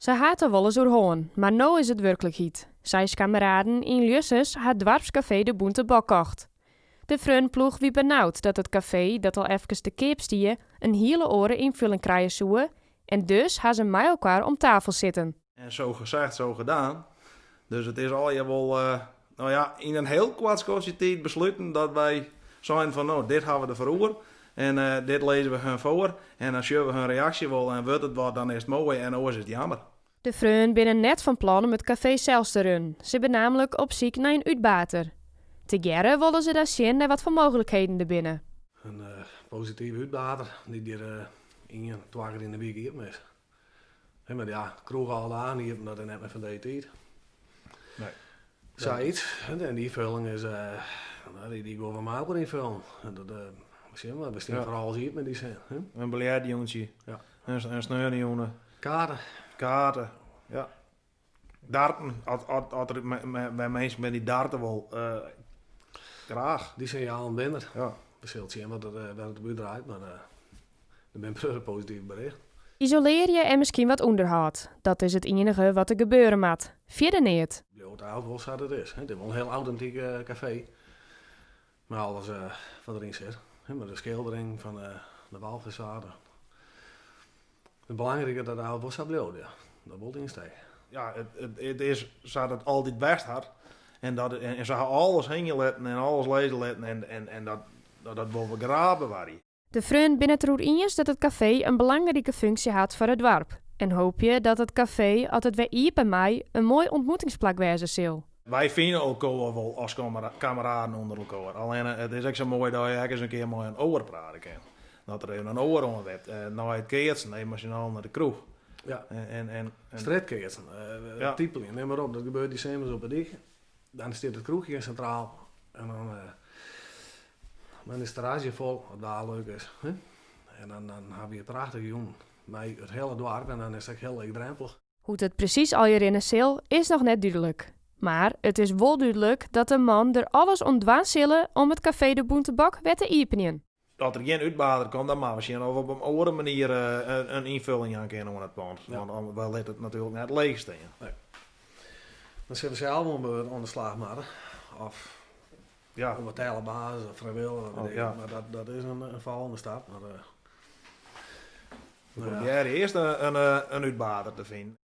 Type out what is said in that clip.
Ze haat er wel eens doorheen, maar nu is het werkelijkheid. Zij is kameraden in Lusses het dorpscafé de Boente Bok kocht. De vriendploeg wie benauwd dat het café, dat al even te keep stie, een hele oren invulling krijgen zou. En dus gaan ze met elkaar om tafel zitten. En zo gezegd, zo gedaan. Dus het is al je wel, in een heel kwartskootje tijd besluiten dat wij zijn van, nou, dit gaan we ervoor over. En dit lezen we hun voor. En als je we hun reactie wil en wordt het wat, dan is het mooi en anders is het jammer. De vrienden binnen net van plan om het café zelfs te runnen. Ze zijn namelijk op zoek naar een uitbater. Tegerre willen ze daar zien naar wat voor mogelijkheden er binnen. Een positieve uitbater die er 1, 2 keer in de week hier is. Maar ja, kroeg al aan, die hebben dat net meer van deze tijd. Nee. Zoiets. En die vulling is, die gaan we maar ook invullen. En dat, we staan voor alles hier met die zin. Een biljartjongetje. Ja. Een sneeuwjongen. Kaarten. Ja. Darten. Als er bij mensen met die darten wel graag. Die zijn je al een winnaar. Ja. We zullen zien wat het erbij draait, maar ik ben een positief bericht. Isoleer je en misschien wat onderhoud. Dat is het enige wat er gebeuren moet. Verder niet. Het oud was dat het is. Het is wel een heel authentiek café. Maar alles wat erin zit. Met de schildering van de walvisade. Het belangrijke dat de oud was dat bleef, ja. Dat wil insteken. Ja, het is zo dat het altijd best had. En ze gaan alles heen letten en alles lezen letten en dat wil graven waren. De vrienden binnen het erover eens dat het café een belangrijke functie had voor het dorp. En hoop je dat het café, als het weer hier bij mij, een mooi ontmoetingsplek wezen zal. Wij vinden elkaar wel als kameraden onder elkaar. Alleen het is ook zo mooi dat je ook eens een keer mooi een oor praten kan. Dat er even een oor onder werd. Nou het keertsen, emotioneel naar de kroeg. Ja. En Straatkeersen, Ja. typeling, neem maar op, dat gebeurt die zomers op het dik. Dan staat het kroegje centraal en dan is het terrasje vol, wat daar leuk is. Hè? En dan heb je het prachtige jongen met het hele dorp en dan is het heel erg drempelig. Hoe het precies al hierin zal, is nog net duidelijk. Maar het is wel duidelijk dat de man er alles ontdwaan zullen om het café de Boente Bok weer te openen. dat er geen uitbater komt, dan maar misschien op een andere manier een invulling aan kunnen aan het pand. Ja. Want wel let het natuurlijk net leeg staan. Nee. Dan zitten ze allemaal aan de slag maken. Of Ja. op een tijlenbasis of vrijwillig. Ja. Maar dat is een volgende stap. Maar, We proberen eerst een uitbater te vinden.